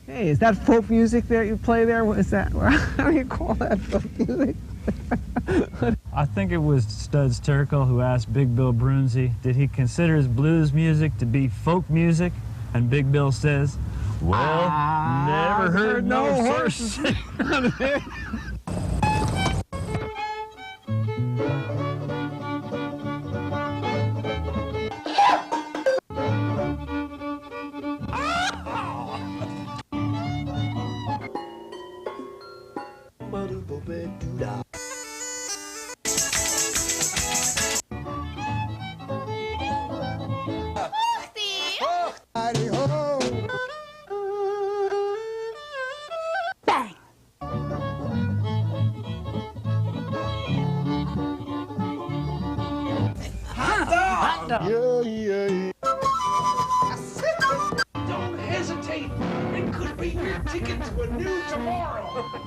Hey, is that folk music there you play there? What is that? How do you call that folk music? I think it was Studs Terkel who asked Big Bill Brunzi, did he consider his blues music to be folk music? And Big Bill says, well, never heard no horse. Don't hesitate. It could be your ticket to a new tomorrow.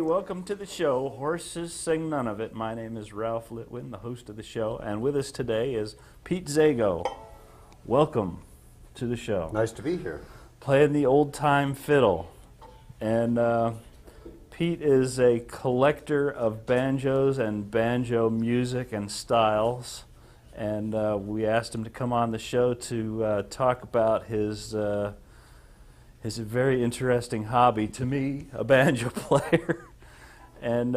Welcome to the show, Horses Sing None of It. My name is Ralph Litwin, the host of the show, and with us today is Pete Szego. Welcome to the show. Nice to be here. Playing the old-time fiddle. And Pete is a collector of banjos and banjo music and styles, and we asked him to come on the show to talk about his very interesting hobby, to me, a banjo player. And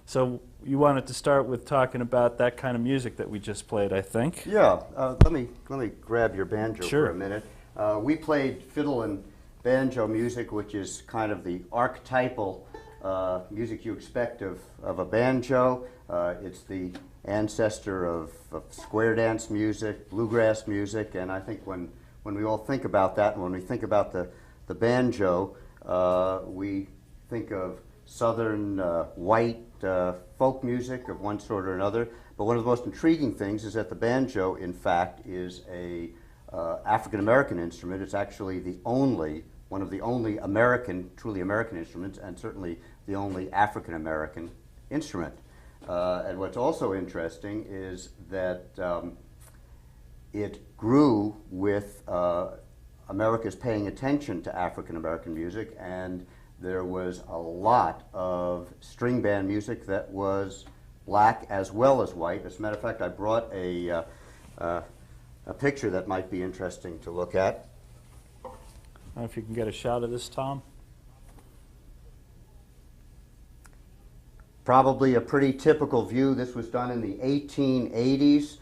so you wanted to start with talking about that kind of music that we just played, I think. Yeah, let me grab your banjo Sure. for a minute. We played fiddle and banjo music, which is kind of the archetypal music you expect of a banjo. It's the ancestor of square dance music, bluegrass music, and I think when we all think about that, and when we think about the banjo, we think of southern white folk music of one sort or another. But one of the most intriguing things is that the banjo, in fact, is a African-American instrument. It's actually one of the only truly American instruments, and certainly the only African-American instrument. And what's also interesting is that it grew with America's paying attention to African-American music, and there was a lot of string band music that was black as well as white. As a matter of fact, I brought a picture that might be interesting to look at. I don't know if you can get a shot of this, Tom. Probably a pretty typical view. This was done in the 1880s.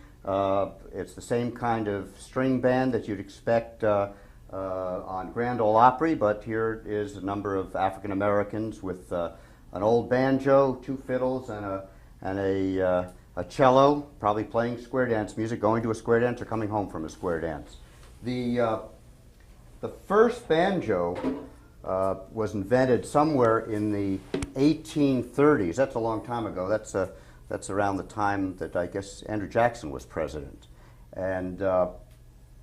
It's the same kind of string band that you'd expect on Grand Ole Opry, but here is a number of African Americans with an old banjo, two fiddles, and a cello, probably playing square dance music, going to a square dance or coming home from a square dance. The first banjo was invented somewhere in the 1830s. That's a long time ago. That's around the time that I guess Andrew Jackson was president, and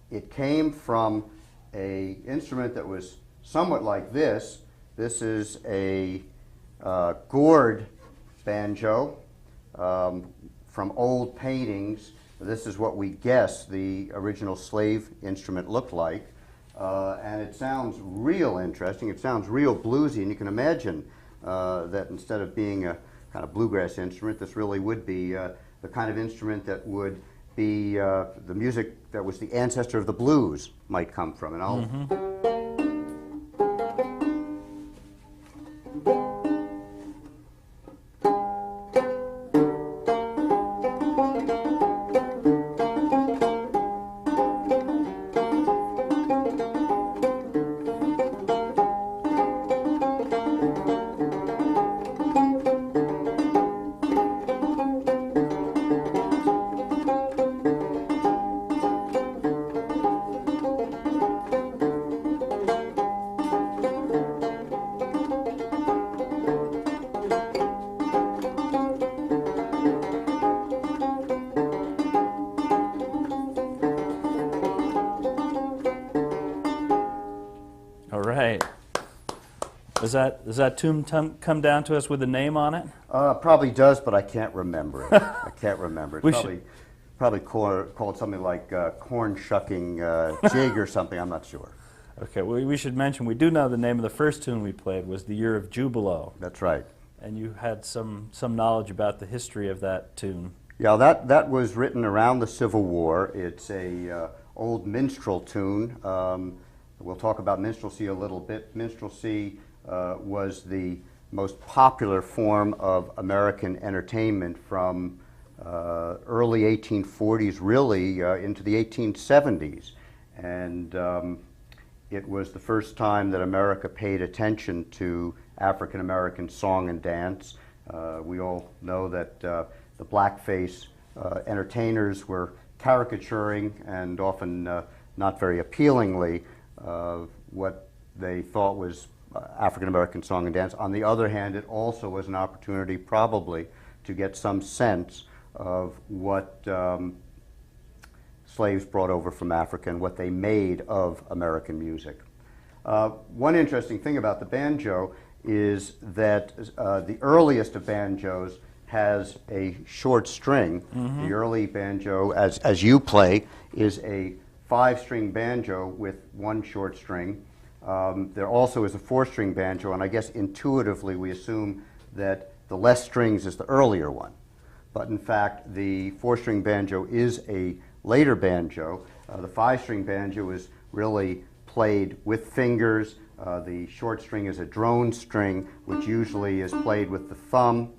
it came from a instrument that was somewhat like this. This is a gourd banjo from old paintings. This is what we guess the original slave instrument looked like. and it sounds real interesting. It sounds real bluesy, and you can imagine that instead of being a kind of bluegrass instrument, this really would be the kind of instrument that would be the music that was the ancestor of the blues might come from. And I'll Does that tune come down to us with a name on it? Probably does, but I can't remember it. I can't remember it. Probably called something like corn shucking jig or something. I'm not sure. Okay, well, we should mention we do know the name of the first tune we played was the Year of Jubilee. That's right. And you had some knowledge about the history of that tune. Yeah, that was written around the Civil War. It's a old minstrel tune. We'll talk about minstrelsy a little bit. Minstrelsy was the most popular form of American entertainment from early 1840s, really, into the 1870s. And it was the first time that America paid attention to African American song and dance. We all know that the blackface entertainers were caricaturing and often not very appealingly what they thought was African American song and dance. On the other hand, it also was an opportunity probably to get some sense of what slaves brought over from Africa and what they made of American music. One interesting thing about the banjo is that the earliest of banjos has a short string. Mm-hmm. The early banjo, as you play, is a 5-string banjo with one short string. There also is a 4-string banjo, and I guess intuitively we assume that the less strings is the earlier one. But in fact, the 4-string banjo is a later banjo. The 5-string banjo is really played with fingers. The short string is a drone string, which usually is played with the thumb.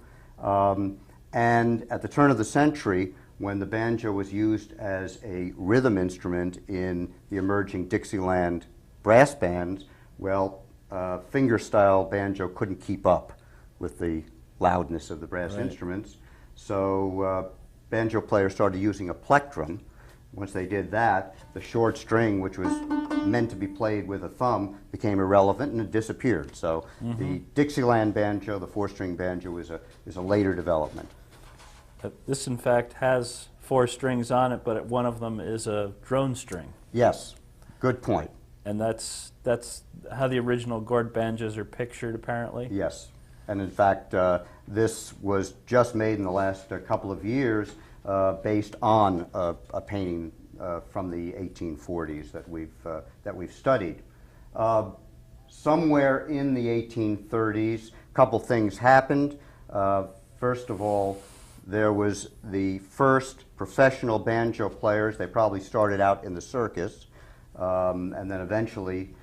And at the turn of the century, when the banjo was used as a rhythm instrument in the emerging Dixieland brass bands, well, finger-style banjo couldn't keep up with the loudness of the brass instruments. So banjo players started using a plectrum. Once they did that, the short string, which was meant to be played with a thumb, became irrelevant and it disappeared. So the Dixieland banjo, the 4-string banjo, is a later development. This, in fact, has 4 strings on it, but one of them is a drone string. Yes, good point. And that's how the original Gourd Banjos are pictured, apparently? Yes. And in fact, this was just made in the last couple of years based on a painting from the 1840s that we've studied. Somewhere in the 1830s, a couple things happened. First of all, there was the first professional banjo players. They probably started out in the circus and then eventually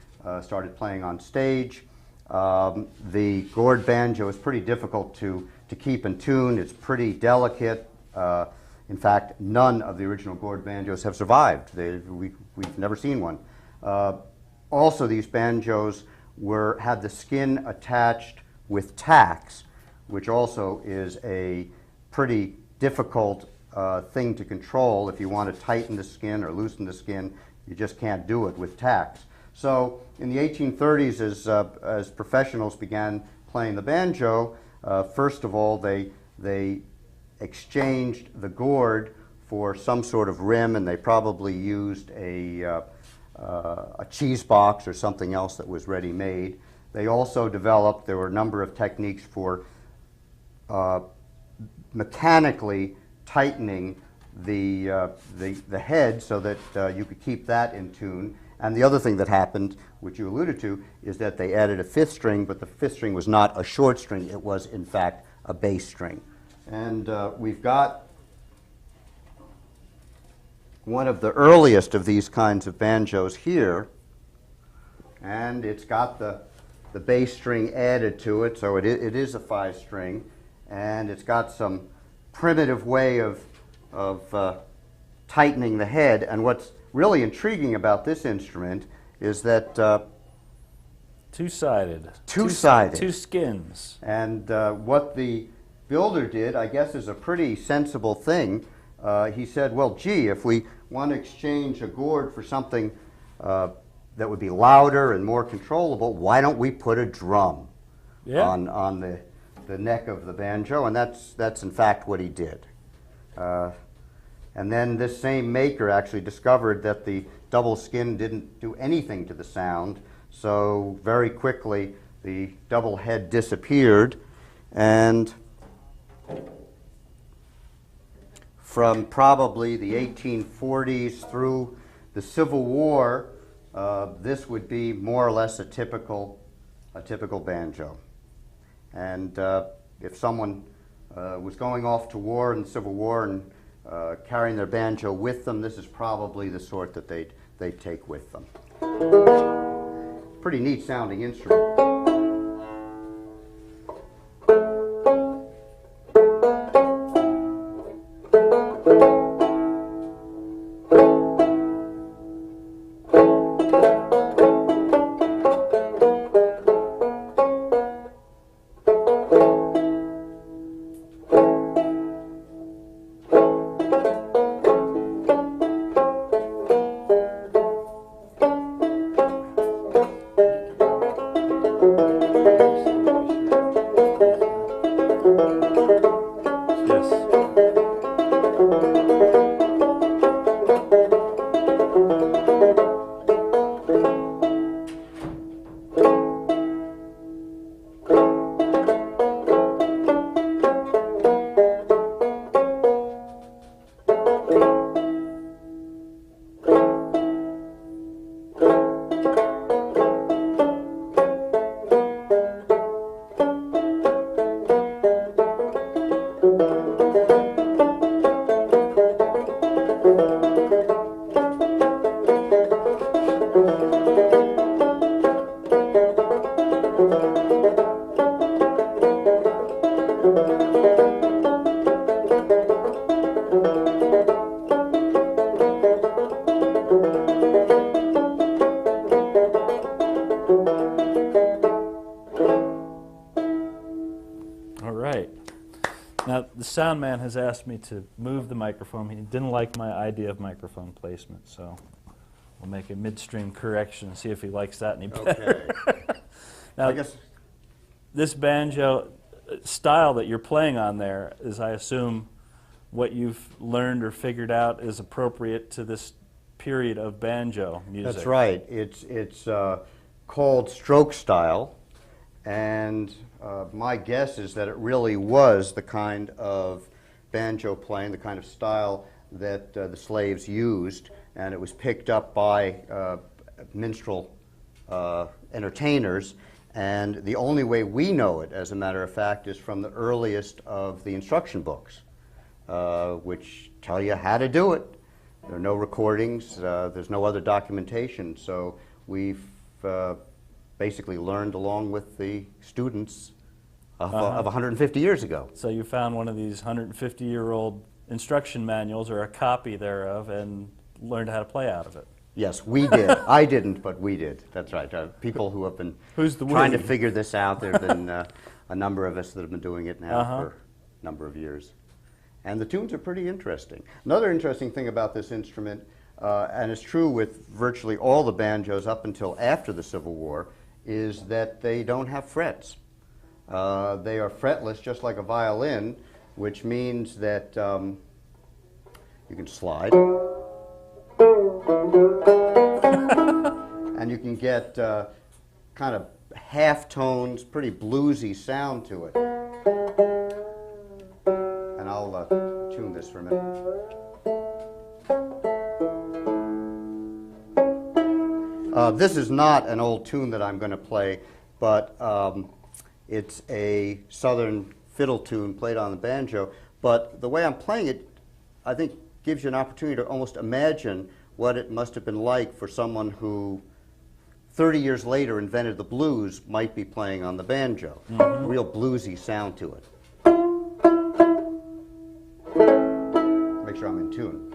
started playing on stage. The Gourd Banjo is pretty difficult to keep in tune. It's pretty delicate. In fact, none of the original Gourd Banjos have survived. We've never seen one. Also, these banjos had the skin attached with tacks, which also is a pretty difficult thing to control. If you want to tighten the skin or loosen the skin, you just can't do it with tacks. So in the 1830s, as professionals began playing the banjo, first of all, they exchanged the gourd for some sort of rim, and they probably used a cheese box or something else that was ready-made. They also developed, there were a number of techniques for mechanically tightening the head so that you could keep that in tune. And the other thing that happened, which you alluded to, is that they added a fifth string, but the fifth string was not a short string. It was, in fact, a bass string. And we've got one of the earliest of these kinds of banjos here, and it's got the bass string added to it, so it is a 5-string, and it's got some primitive way of tightening the head. And what's really intriguing about this instrument is that Two-sided. Two-sided. Two skins. And what the builder did, I guess, is a pretty sensible thing. He said, well, gee, if we want to exchange a gourd for something that would be louder and more controllable, why don't we put a drum on the neck of the banjo? And that's in fact what he did. And then this same maker actually discovered that the double skin didn't do anything to the sound, so very quickly the double head disappeared, and from probably the 1840s through the Civil War, this would be more or less a typical banjo. And if someone was going off to war in the Civil War and carrying their banjo with them, this is probably the sort that they'd take with them. Pretty neat sounding instrument. The sound man has asked me to move the microphone. He didn't like my idea of microphone placement, so we'll make a midstream correction and see if he likes that any better. Okay. Now, I guess this banjo style that you're playing on there is, I assume, what you've learned or figured out is appropriate to this period of banjo music. that's right. It's called stroke style, and my guess is that it really was the kind of banjo playing, the kind of style that the slaves used, and it was picked up by minstrel entertainers. And the only way we know it, as a matter of fact, is from the earliest of the instruction books, which tell you how to do it. There are no recordings, there's no other documentation, so we've basically learned along with the students of 150 years ago. So you found one of these 150-year-old instruction manuals, or a copy thereof, and learned how to play out of it. Yes, we did. I didn't, but we did. That's right. People who have been trying to figure this out, there have been a number of us that have been doing it now for a number of years. And the tunes are pretty interesting. Another interesting thing about this instrument, and it's true with virtually all the banjos up until after the Civil War, is that they don't have frets. They are fretless, just like a violin, which means that you can slide. And you can get kind of half tones, pretty bluesy sound to it. And I'll tune this for a minute. This is not an old tune that I'm going to play, but it's a southern fiddle tune played on the banjo. But the way I'm playing it, I think, gives you an opportunity to almost imagine what it must have been like for someone who 30 years later invented the blues might be playing on the banjo. A real bluesy sound to it. Make sure I'm in tune.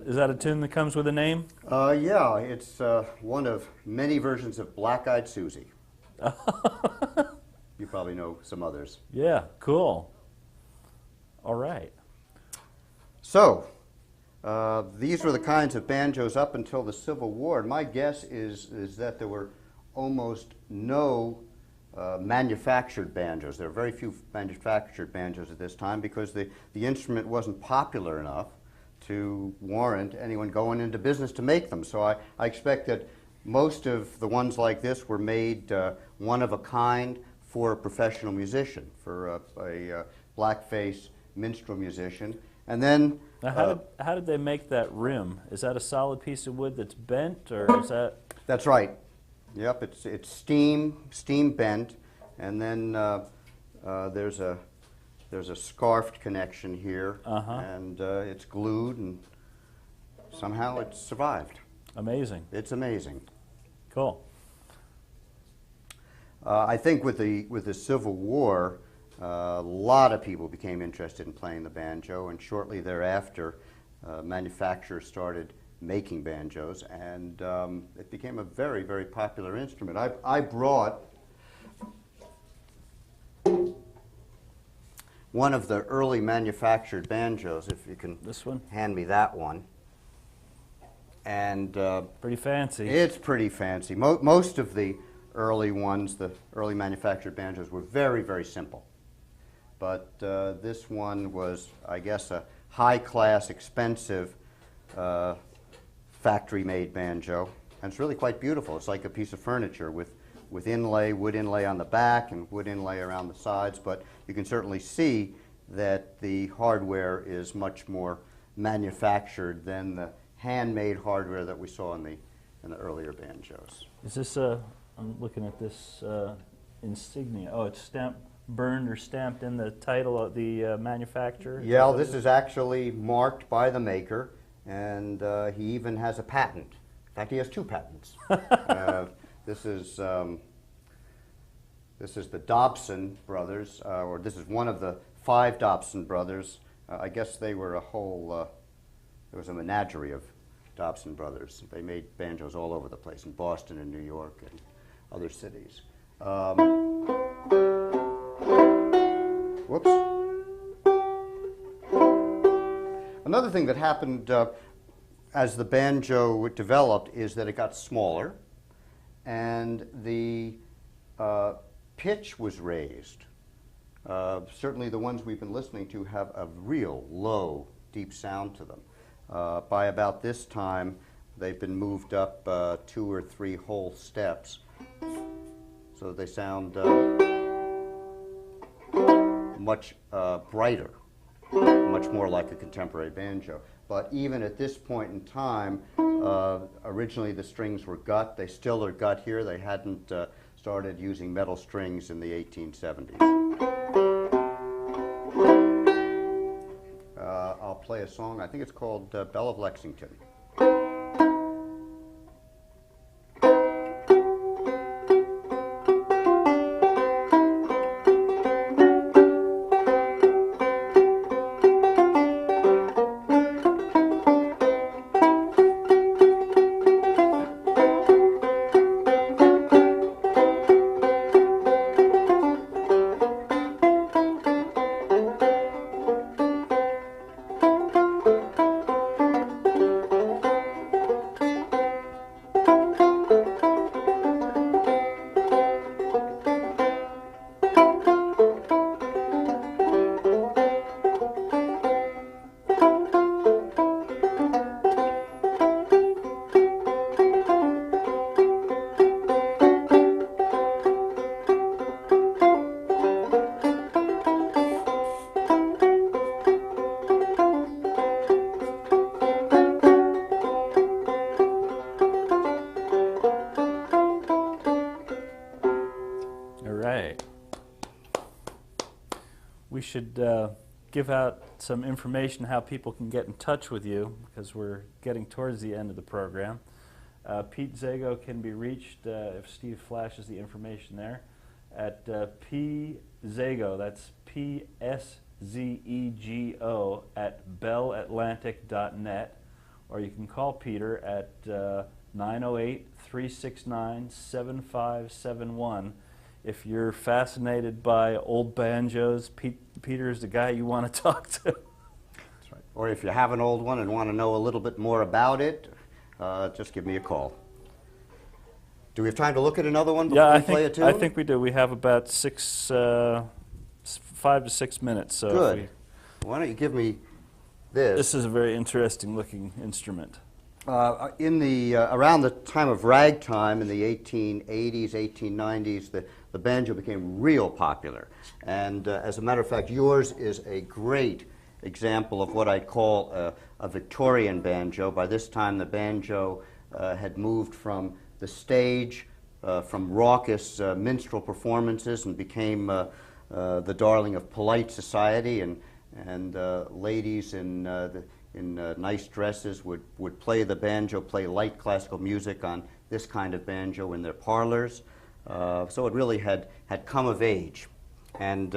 Is that a tune that comes with a name? Yeah, it's one of many versions of Black-Eyed Susie. You probably know some others. Yeah, cool. All right. So, these were the kinds of banjos up until the Civil War. And my guess is that there were almost no manufactured banjos. There were very few manufactured banjos at this time because the instrument wasn't popular enough to warrant anyone going into business to make them. So I expect that most of the ones like this were made one of a kind for a professional musician, for a blackface minstrel musician. And then now how did they make that rim? Is that a solid piece of wood that's bent, or is that? That's right. Yep, it's steam bent, and then there's a scarfed connection here, and it's glued, and somehow it's survived. Amazing. It's amazing. Cool. I think with the Civil War, a lot of people became interested in playing the banjo, and shortly thereafter, manufacturers started making banjos, and it became a very, very popular instrument. I brought one of the early manufactured banjos, if you can This one? hand me that one. And Pretty fancy. it's pretty fancy. Most of the early ones, the early manufactured banjos, were very, very simple. But this one was, I guess, a high-class, expensive factory-made banjo. And it's really quite beautiful. It's like a piece of furniture with inlay, wood inlay on the back and wood inlay around the sides. But you can certainly see that the hardware is much more manufactured than the handmade hardware that we saw in the earlier banjos. Is this I'm looking at this insignia. Oh, it's stamped, burned or stamped in the title of the manufacturer? Yeah, this is actually marked by the maker, and he even has a patent. In fact, he has 2 patents. This is the Dobson Brothers, or this is one of the 5 Dobson Brothers. I guess they were a whole, there was a menagerie of Dobson Brothers. They made banjos all over the place, in Boston and New York and other cities. Whoops. Another thing that happened as the banjo developed is that it got smaller, and the pitch was raised. Certainly the ones we've been listening to have a real low, deep sound to them. By about this time, they've been moved up 2 or 3 whole steps, so they sound much brighter, much more like a contemporary banjo. But even at this point in time, originally the strings were gut. They still are gut here. They hadn't started using metal strings in the 1870s. I'll play a song. I think it's called Belle of Lexington. We should give out some information how people can get in touch with you, because we're getting towards the end of the program. Pete Szego can be reached, if Steve flashes the information there, at Szego, that's P-S-Z-E-G-O, at bellatlantic.net, or you can call Peter at 908-369-7571. If you're fascinated by old banjos, Peter's the guy you want to talk to. That's right. Or if you have an old one and want to know a little bit more about it, just give me a call. Do we have time to look at another one before we play a tune? I think we do. We have about 5 to 6 minutes. So good. Why don't you give me this? This is a very interesting looking instrument. Around the time of ragtime in the 1880s, 1890s, the banjo became real popular. And as a matter of fact, yours is a great example of what I'd call a Victorian banjo. By this time, the banjo had moved from the stage, from raucous minstrel performances, and became the darling of polite society, and ladies in nice dresses would play the banjo, play light classical music on this kind of banjo in their parlors. So it really had come of age. And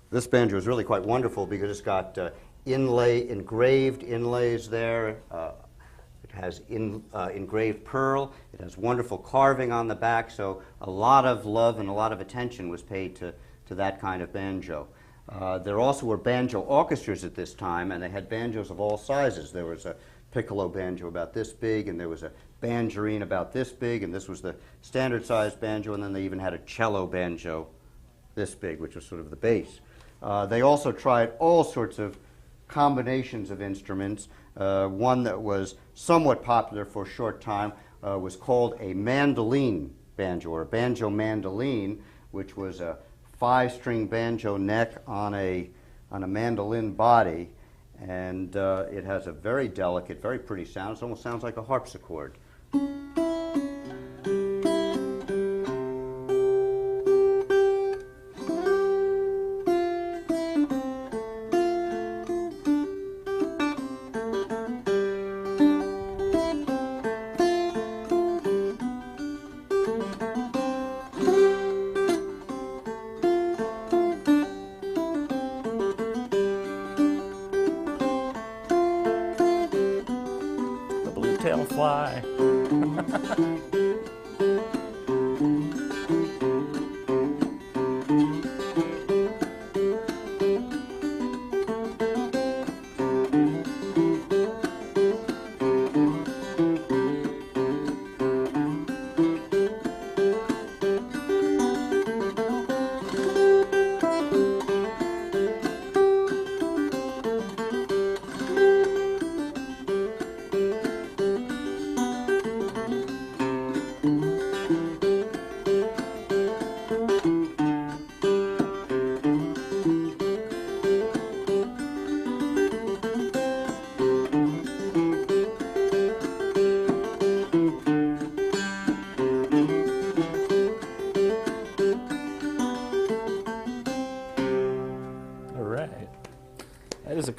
this banjo is really quite wonderful because it's got engraved inlays there. It has engraved pearl. It has wonderful carving on the back. So a lot of love and a lot of attention was paid to that kind of banjo. There also were banjo orchestras at this time, and they had banjos of all sizes. There was a piccolo banjo about this big, and there was a banjarine about this big, and this was the standard-sized banjo, and then they even had a cello banjo this big, which was sort of the bass. They also tried all sorts of combinations of instruments. One that was somewhat popular for a short time was called a mandolin banjo, or a banjo mandolin, which was a 5-string banjo neck on a mandolin body, and it has a very delicate, very pretty sound. It almost sounds like a harpsichord. Fly.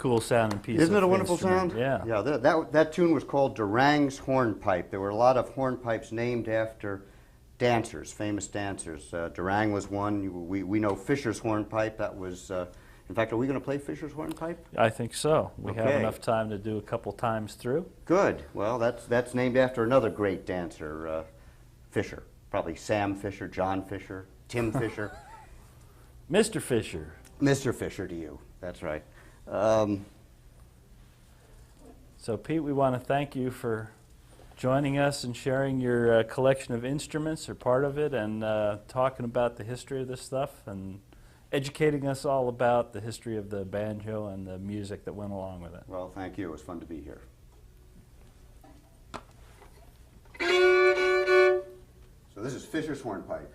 cool sounding piece. Isn't of it a wonderful instrument. sound? Yeah. Yeah, that tune was called Durang's Hornpipe. There were a lot of hornpipes named after dancers, famous dancers. Durang was one. We know Fisher's Hornpipe. That was, in fact, are we going to play Fisher's Hornpipe? I think so. We have Okay. enough time to do a couple times through. Good. Well, that's named after another great dancer, Fisher. Probably Sam Fisher, John Fisher, Tim Fisher. Mr. Fisher. Mr. Fisher to you. That's right. So, Pete, we want to thank you for joining us and sharing your collection of instruments, or part of it, and talking about the history of this stuff and educating us all about the history of the banjo and the music that went along with it. Well, thank you. It was fun to be here. So this is Fisher's Hornpipe.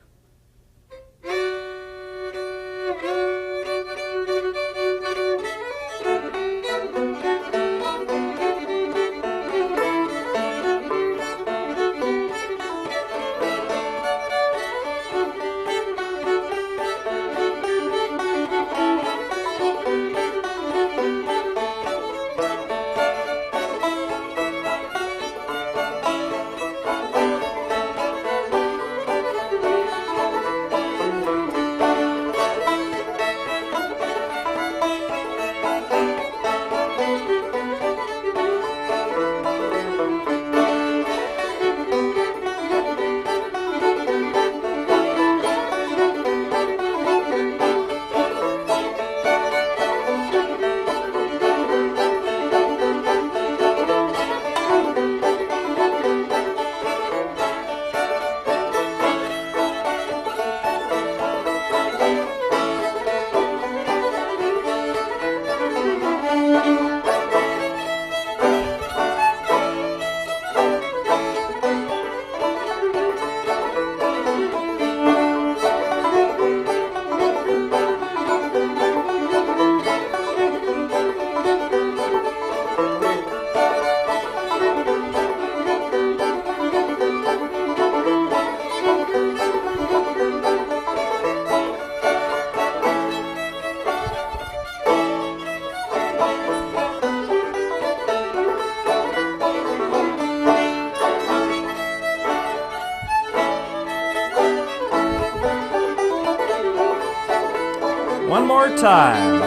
One more time.